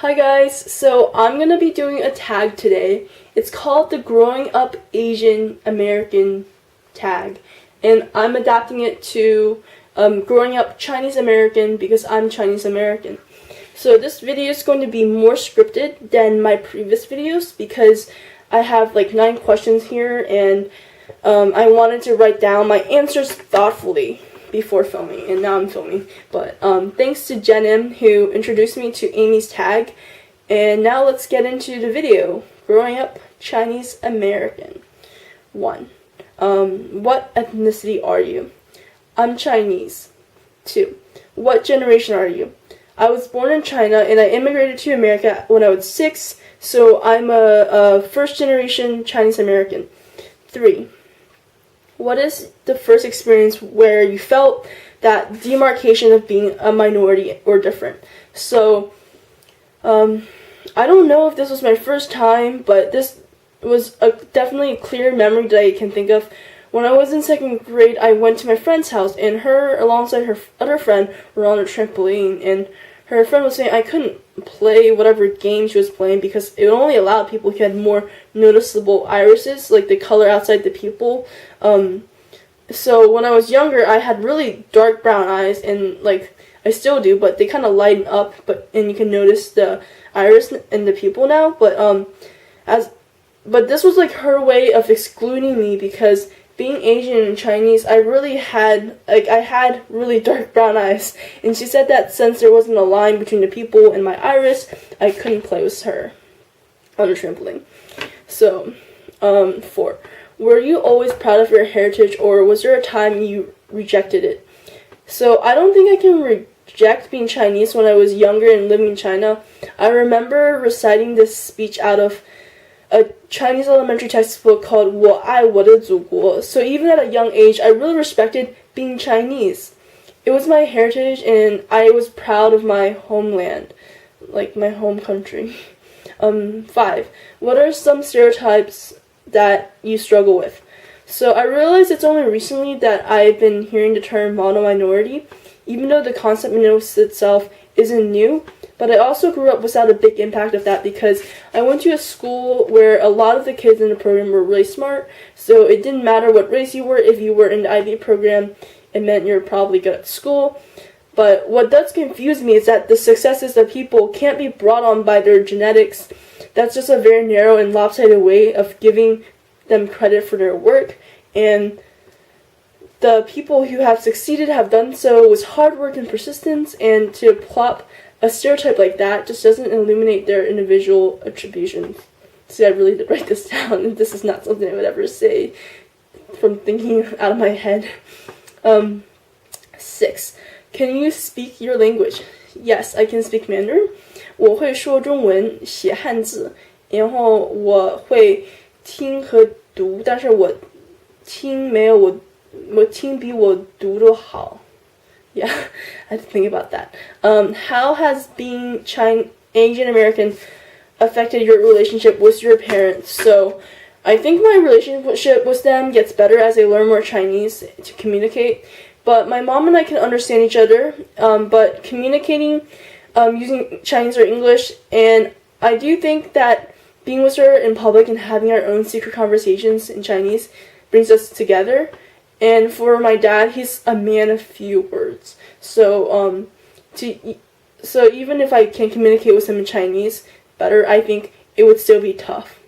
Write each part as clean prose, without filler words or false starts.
Hi guys, so I'm going to be doing a tag today. It's called the Growing Up Asian American tag, and I'm adapting it to Growing Up Chinese American because I'm Chinese American. So this video is going to be more scripted than my previous videos because I have like 9 questions here, and I wanted to write down my answers thoughtfully before filming, and now I'm filming. But thanks to Jen M, who introduced me to Amy's tag, and now let's get into the video. Growing Up Chinese American. 1. What ethnicity are you? I'm Chinese. 2. What generation are you? I was born in China and I immigrated to America when I was 6, so I'm a first generation Chinese American. 3. What is the first experience where you felt that demarcation of being a minority or different? So, I don't know if this was my first time, but this was definitely a clear memory that I can think of. When I was in 2nd grade, I went to my friend's house, and her, alongside her other friend, were on a trampoline, and her friend was saying I couldn't play whatever game she was playing because it only allowed people who had more noticeable irises, like the color outside the pupil. So when I was younger, I had really dark brown eyes, and like I still do, but they kind of lighten up. And you can notice the iris in the pupil now. But this was like her way of excluding me because being Asian and Chinese, I had really dark brown eyes, and she said that since there wasn't a line between the pupil and my iris, I couldn't play with her on the trampoline. So, 4. Were you always proud of your heritage, or was there a time you rejected it? So, I don't think I can reject being Chinese when I was younger and living in China. I remember reciting this speech out of a Chinese elementary textbook called 我爱我的祖国. So even at a young age, I really respected being Chinese. It was my heritage, and I was proud of my homeland, like my home country. 5. What are some stereotypes that you struggle with? So I realized it's only recently that I've been hearing the term mono-minority, even though the concept in itself isn't new. But I also grew up without a big impact of that because I went to a school where a lot of the kids in the program were really smart, so it didn't matter what race you were. If you were in the IB program, it meant you were probably good at school. But what does confuse me is that the successes of people can't be brought on by their genetics. That's just a very narrow and lopsided way of giving them credit for their work, and the people who have succeeded have done so with hard work and persistence, and to plop a stereotype like that just doesn't illuminate their individual attributions. See, I really did write this down, and this is not something I would ever say from thinking out of my head. 6. Can you speak your language? Yes, I can speak Mandarin. 我会说中文，写汉字，然后我会听和读，但是我听比我读都好。Yeah, I had to think about that. How has being Asian American affected your relationship with your parents? So, I think my relationship with them gets better as I learn more Chinese to communicate. But my mom and I can understand each other, but communicating using Chinese or English, and I do think that being with her in public and having our own secret conversations in Chinese brings us together. And for my dad, he's a man of few words. So even if I can communicate with him in Chinese better, I think it would still be tough.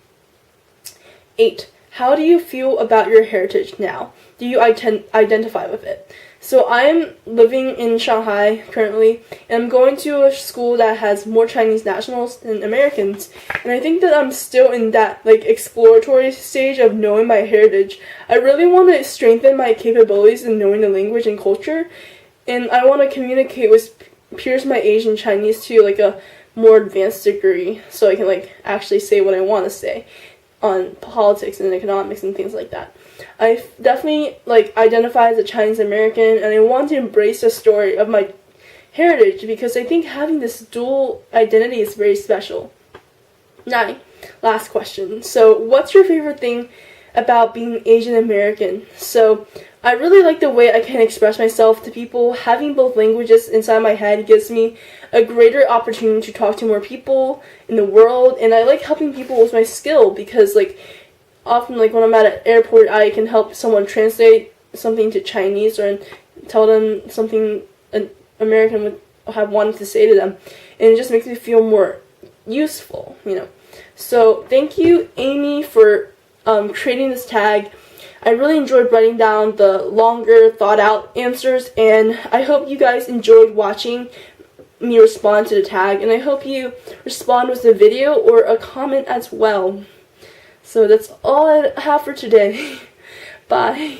8. How do you feel about your heritage now? Do you identify with it? So I'm living in Shanghai currently, and I'm going to a school that has more Chinese nationals than Americans, and I think that I'm still in that exploratory stage of knowing my heritage. I really want to strengthen my capabilities in knowing the language and culture, and I want to communicate with peers my age in Chinese to a more advanced degree, so I can actually say what I want to say on politics and economics and things like that. I definitely identify as a Chinese American, and I want to embrace the story of my heritage because I think having this dual identity is very special. 9. Last question. So, what's your favorite thing about being Asian American. So I really like the way I can express myself to people. Having both languages inside my head gives me a greater opportunity to talk to more people in the world, and I like helping people with my skill because like often like when I'm at an airport I can help someone translate something to Chinese or tell them something an American would have wanted to say to them, and it just makes me feel more useful, you know. So thank you, Amy, for creating this tag. I really enjoyed writing down the longer thought out answers, and I hope you guys enjoyed watching me respond to the tag, and I hope you respond with a video or a comment as well. So that's all I have for today. Bye.